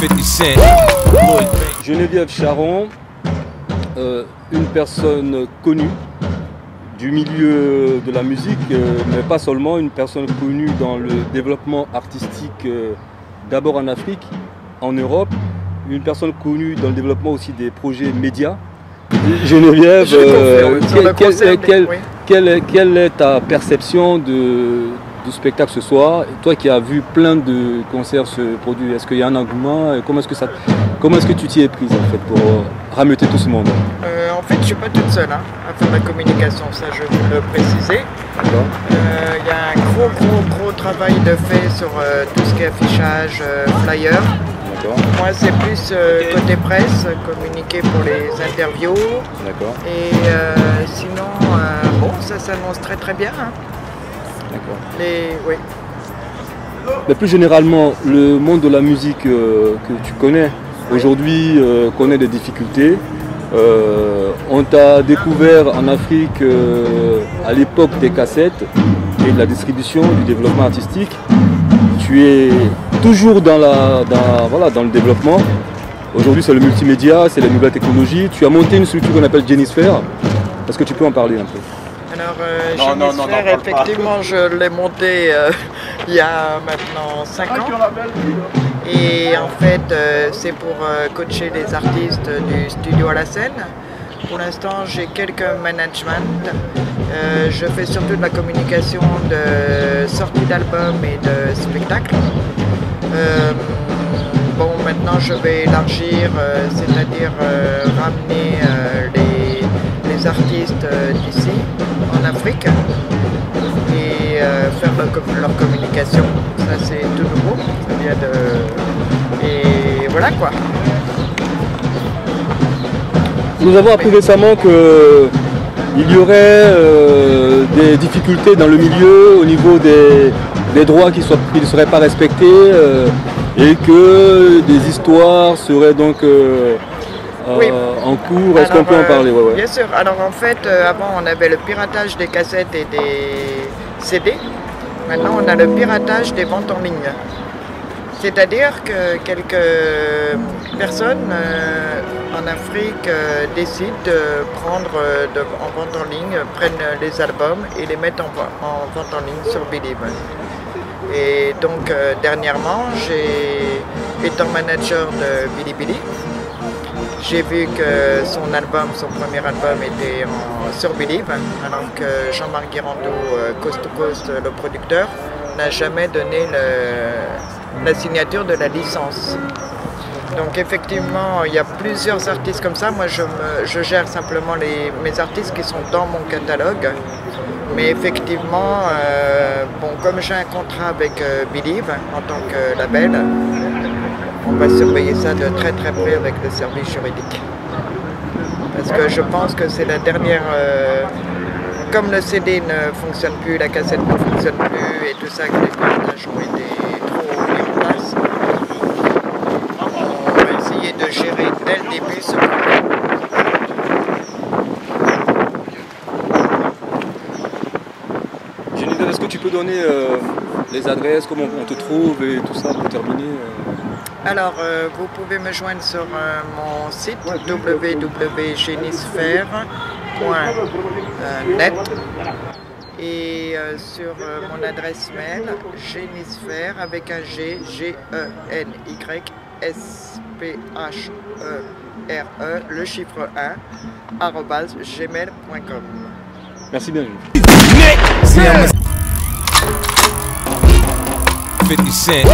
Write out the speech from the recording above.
50 Cent. Geneviève Charon, une personne connue du milieu de la musique, mais pas seulement, une personne connue dans le développement artistique, d'abord en Afrique, en Europe, une personne connue dans le développement aussi des projets médias. Geneviève, quelle est ta perception du spectacle ce soir? Toi qui as vu plein de concerts se produire, est-ce qu'il y a un engouement? Comment est-ce que tu t'y es prise en fait pour rameuter tout ce monde? En fait, je ne suis pas toute seule à faire la communication, ça je veux le préciser. Il y a un gros travail de fait sur tout ce qui est affichage, flyer. Moi c'est plus côté presse, communiquer pour les interviews. Et sinon, bon, ça s'annonce très bien. Oui. Mais plus généralement, le monde de la musique que tu connais aujourd'hui connaît des difficultés. On t'a découvert en Afrique à l'époque des cassettes et de la distribution, du développement artistique. Tu es toujours dans le développement. Aujourd'hui c'est le multimédia, c'est les nouvelles technologies. Tu as monté une structure qu'on appelle Genisphere. Est-ce que tu peux en parler un peu? Alors, Genisphere, effectivement, je l'ai monté il y a maintenant 5 ans. Et en fait, c'est pour coacher les artistes du studio à la scène. Pour l'instant, j'ai quelques managements. Je fais surtout de la communication de sortie d'albums et de spectacles. Bon, maintenant, je vais élargir, c'est-à-dire ramener les artistes d'ici, en Afrique, et faire leur communication. Ça, c'est tout nouveau. Ça vient de... Et voilà quoi. Nous avons appris récemment qu'il y aurait des difficultés dans le milieu au niveau des droits qui ne seraient pas respectés et que des histoires seraient donc en cours. Est-ce qu'on peut en parler? Bien sûr. Alors en fait, avant on avait le piratage des cassettes et des CD. Maintenant on a le piratage des ventes en ligne. C'est-à-dire que quelques personnes en Afrique décident de prendre en vente en ligne, prennent les albums et les mettent en vente en ligne sur Believe. Et donc dernièrement, étant manager de Bilibili, j'ai vu que son premier album était sur Believe, alors que Jean-Marc Guirando, Coast to Coast, le producteur, n'a jamais donné la signature de la licence. Donc effectivement, il y a plusieurs artistes comme ça. Moi, je gère simplement mes artistes qui sont dans mon catalogue. Mais effectivement, bon, comme j'ai un contrat avec Believe en tant que label, on va surveiller ça de très près avec le service juridique. Parce que je pense que c'est la dernière... comme le CD ne fonctionne plus, la cassette ne fonctionne plus et tout ça, que les piratages ont été trop mis en place, on va essayer de gérer dès le début ce problème. Geneviève, est-ce que tu peux donner les adresses, comment on te trouve et tout ça pour terminer? Alors, vous pouvez me joindre sur mon site www.genisphere.net et sur mon adresse mail genisphere avec un G, G-E-N-Y-S-P-H-E-R-E, le chiffre 1, @gmail.com. Merci bien. 50 Cent.